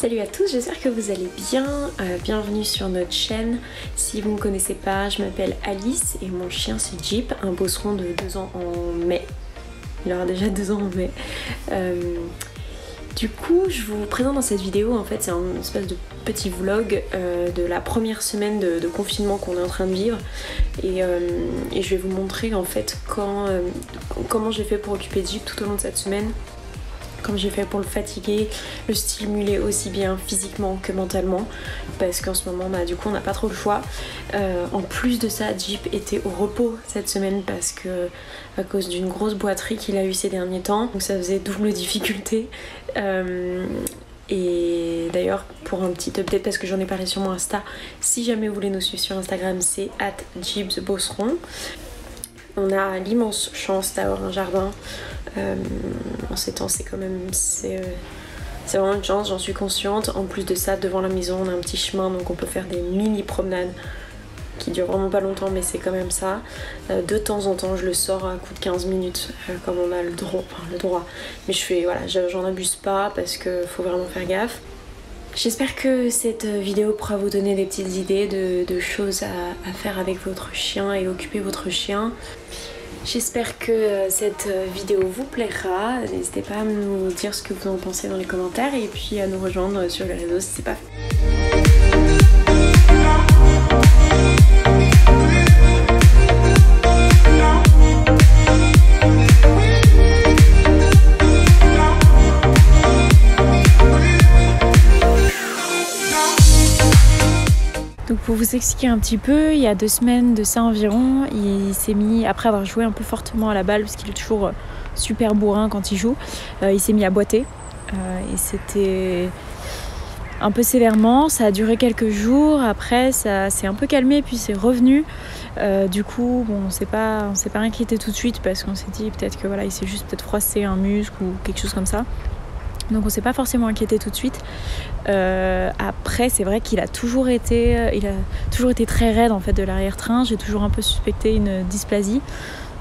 Salut à tous, j'espère que vous allez bien. Bienvenue sur notre chaîne. Si vous ne me connaissez pas, je m'appelle Alice et mon chien c'est Jeep, un bosseron de 2 ans en mai. Il aura déjà 2 ans en mai. Du coup, je vous présente dans cette vidéo, en fait, c'est un espèce de petit vlog de la première semaine de confinement qu'on est en train de vivre. Et je vais vous montrer en fait comment j'ai fait pour occuper Jeep tout au long de cette semaine. Comme j'ai fait pour le fatiguer, le stimuler aussi bien physiquement que mentalement, parce qu'en ce moment du coup on n'a pas trop le choix. En plus de ça, Jeep était au repos cette semaine parce que à cause d'une grosse boiterie qu'il a eu ces derniers temps, donc ça faisait double difficulté. Et d'ailleurs, pour un petit update, parce que j'en ai parlé sur mon Insta, si jamais vous voulez nous suivre sur Instagram, c'est @jeepsbosseron. On a l'immense chance d'avoir un jardin. En ces temps, c'est vraiment une chance, j'en suis consciente. En plus de ça, devant la maison, on a un petit chemin, donc on peut faire des mini promenades qui durent vraiment pas longtemps, mais c'est quand même ça. De temps en temps, je le sors à coup de 15 minutes, comme on a le droit. Mais j'en abuse pas parce que faut vraiment faire gaffe. J'espère que cette vidéo pourra vous donner des petites idées de choses à faire avec votre chien et occuper votre chien. J'espère que cette vidéo vous plaira. N'hésitez pas à nous dire ce que vous en pensez dans les commentaires et puis à nous rejoindre sur les réseaux si c'est pas fait. Donc pour vous expliquer un petit peu, il y a 2 semaines de ça environ, il s'est mis, après avoir joué un peu fortement à la balle, parce qu'il est toujours super bourrin quand il joue, il s'est mis à boiter. Et c'était un peu sévèrement, ça a duré quelques jours, après ça s'est un peu calmé puis c'est revenu. Du coup, bon, on s'est pas inquiété tout de suite parce qu'on s'est dit peut-être que voilà, il s'est juste peut-être froissé un muscle ou quelque chose comme ça. Donc on s'est pas forcément inquiété tout de suite. Après c'est vrai qu'il a toujours été très raide en fait de l'arrière-train. J'ai toujours un peu suspecté une dysplasie.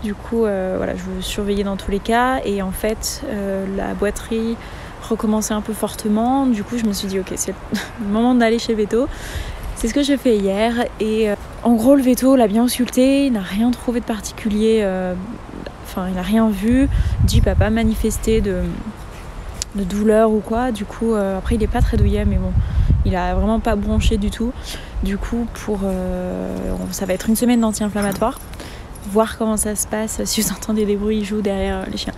Du coup voilà, je veux surveiller dans tous les cas. Et en fait la boiterie recommençait un peu fortement. Du coup je me suis dit ok, c'est le moment d'aller chez Veto. C'est ce que j'ai fait hier. Et en gros le Veto l'a bien ausculté. Il n'a rien trouvé de particulier. Enfin il n'a rien vu. Jeep n'a pas manifesté de douleur ou quoi, du coup après il est pas très douillet mais bon, il a vraiment pas bronché du tout. Du coup ça va être une semaine d'anti-inflammatoire, voir comment ça se passe. Si vous entendez des bruits, ils jouent derrière les chiens.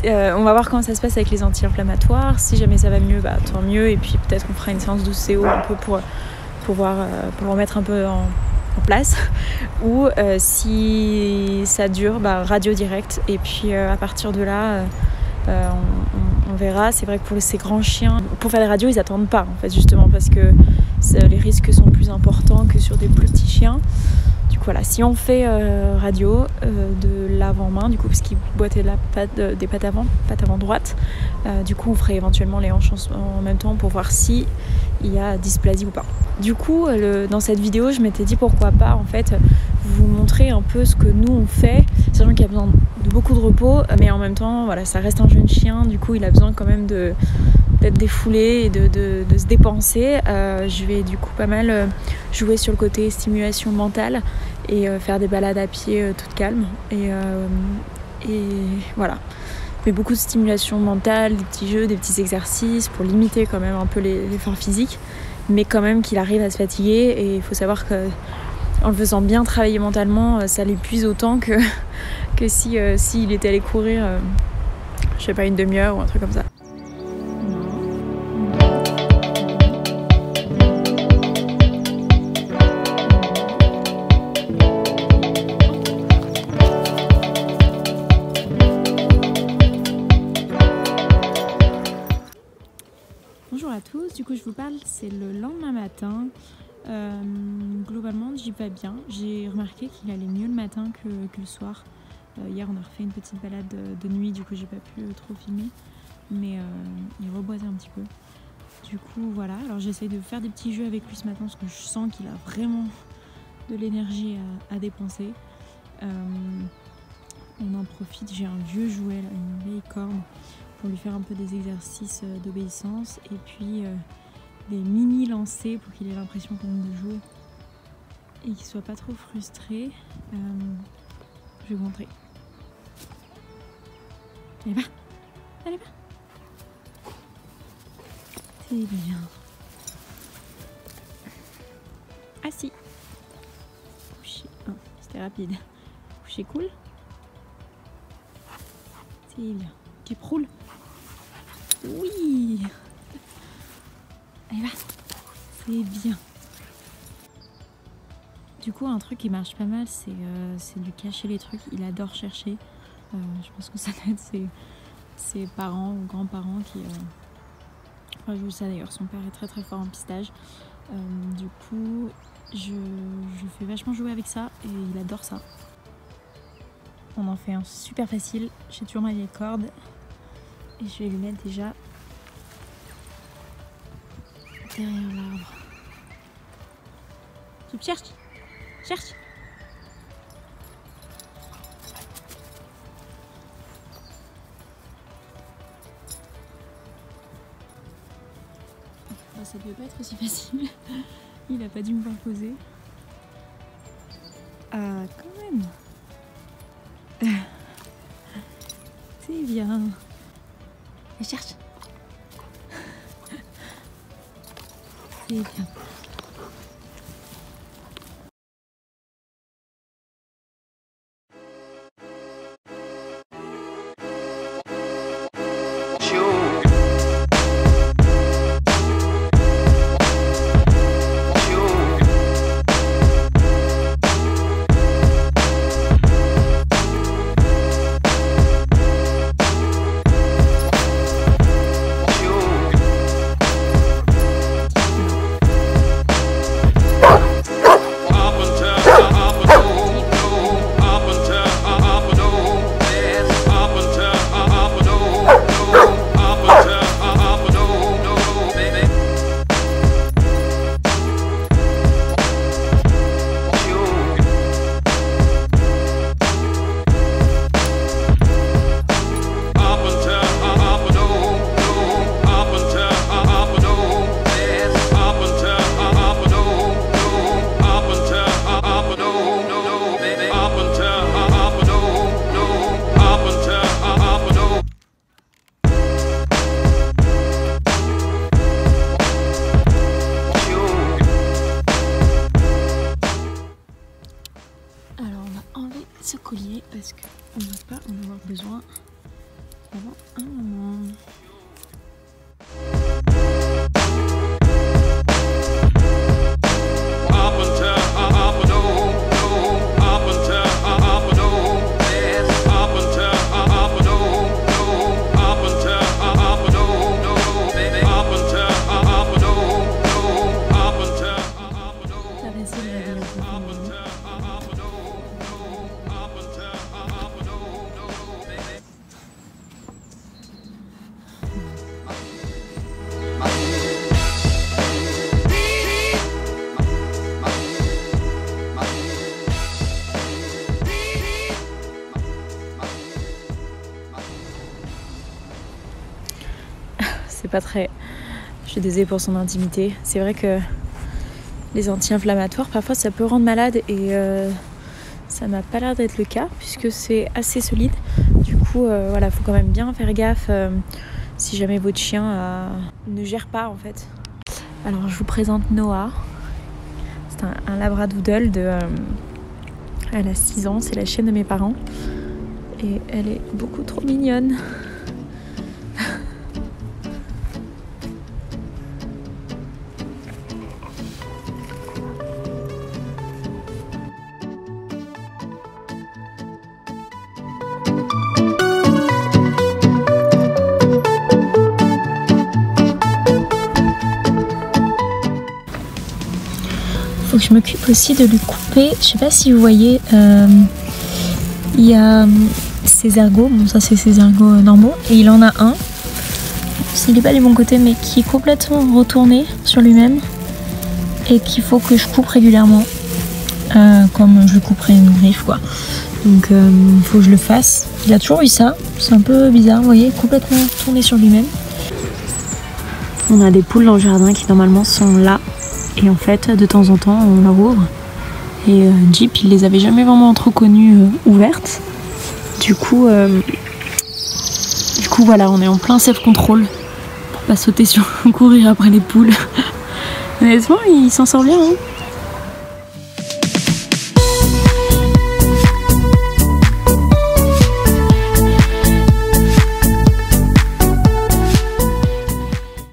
On va voir comment ça se passe avec les anti-inflammatoires. Si jamais ça va mieux, bah tant mieux, et puis peut-être qu'on fera une séance de CO un peu pour le remettre un peu en place, ou si ça dure, bah radio direct, et puis à partir de là on verra. C'est vrai que pour ces grands chiens, pour faire des radios, ils attendent pas en fait, justement parce que les risques sont plus importants que sur des plus petits chiens. Du coup voilà, si on fait radio de l'avant-main, du coup parce qu'il boitait des pattes avant droite, du coup on ferait éventuellement les hanches en même temps pour voir si il y a dysplasie ou pas. Du coup dans cette vidéo je m'étais dit pourquoi pas en fait vous montrer un peu ce que nous on fait, sachant qu'il y a besoin de beaucoup de repos, mais en même temps voilà, ça reste un jeune chien, du coup il a besoin quand même d'être défoulé et de se dépenser. Je vais du coup pas mal jouer sur le côté stimulation mentale et faire des balades à pied toutes calmes, et voilà. Mais beaucoup de stimulation mentale, des petits jeux, des petits exercices pour limiter quand même un peu l'effort physique, mais quand même qu'il arrive à se fatiguer. Et il faut savoir que en le faisant bien travailler mentalement, ça l'épuise autant que s'il était allé courir je sais pas, une demi-heure ou un truc comme ça. Bonjour à tous, du coup je vous parle, c'est le lendemain matin. Globalement Jeep va bien. J'ai remarqué qu'il allait mieux le matin que le soir. Hier on a refait une petite balade de nuit, du coup j'ai pas pu trop filmer, mais il reboisait un petit peu. Du coup voilà, alors j'essaye de faire des petits jeux avec lui ce matin parce que je sens qu'il a vraiment de l'énergie à dépenser. On en profite, j'ai un vieux jouet là, une vieille corde pour lui faire un peu des exercices d'obéissance et puis des mini lancers pour qu'il ait l'impression quand même de jouer et qu'il soit pas trop frustré. Je vais vous montrer. Allez va, allez va. C'est bien. Assis. Couché. Oh, c'était rapide. Couché cool. C'est bien. Tu roules. Oui. Allez va. C'est bien. Du coup, un truc qui marche pas mal, c'est de lui cacher les trucs. Il adore chercher. Je pense que ça doit être ses parents ou grands-parents qui jouent ça d'ailleurs. Son père est très très fort en pistage. Du coup, je fais vachement jouer avec ça et il adore ça. On en fait un super facile. J'ai toujours ma vieille corde et je vais lui mettre déjà derrière l'arbre. Tu me cherches? Cherche! Oh, ça devait pas être aussi facile. Il a pas dû me voir poser. Ah, quand même! C'est bien. Et cherche. C'est bien. Ce collier parce qu'on ne va pas en avoir besoin avant un moment. C'est pas très... Je suis désolée pour son intimité. C'est vrai que les anti-inflammatoires, parfois ça peut rendre malade et ça n'a pas l'air d'être le cas puisque c'est assez solide. Du coup, voilà, faut quand même bien faire gaffe si jamais votre chien ne gère pas en fait. Alors je vous présente Noah. C'est un labradoodle elle a 6 ans, c'est la chienne de mes parents. Et elle est beaucoup trop mignonne. Faut que je m'occupe aussi de lui couper. Je sais pas si vous voyez, il y a ses ergots. Bon, ça c'est ses ergots normaux. Et il en a un, s'il n'est pas du bon côté, mais qui est complètement retourné sur lui-même. Et qu'il faut que je coupe régulièrement. Comme je couperais une griffe, quoi. Donc il faut que je le fasse. Il a toujours eu ça, c'est un peu bizarre, vous voyez, complètement tourné sur lui-même. On a des poules dans le jardin qui normalement sont là. Et en fait, de temps en temps, on leur ouvre. Et Jeep, il les avait jamais vraiment trop connues ouvertes. Du coup, voilà, on est en plein self-control pour pas sauter sur courir après les poules. Honnêtement, il s'en sort bien. Hein.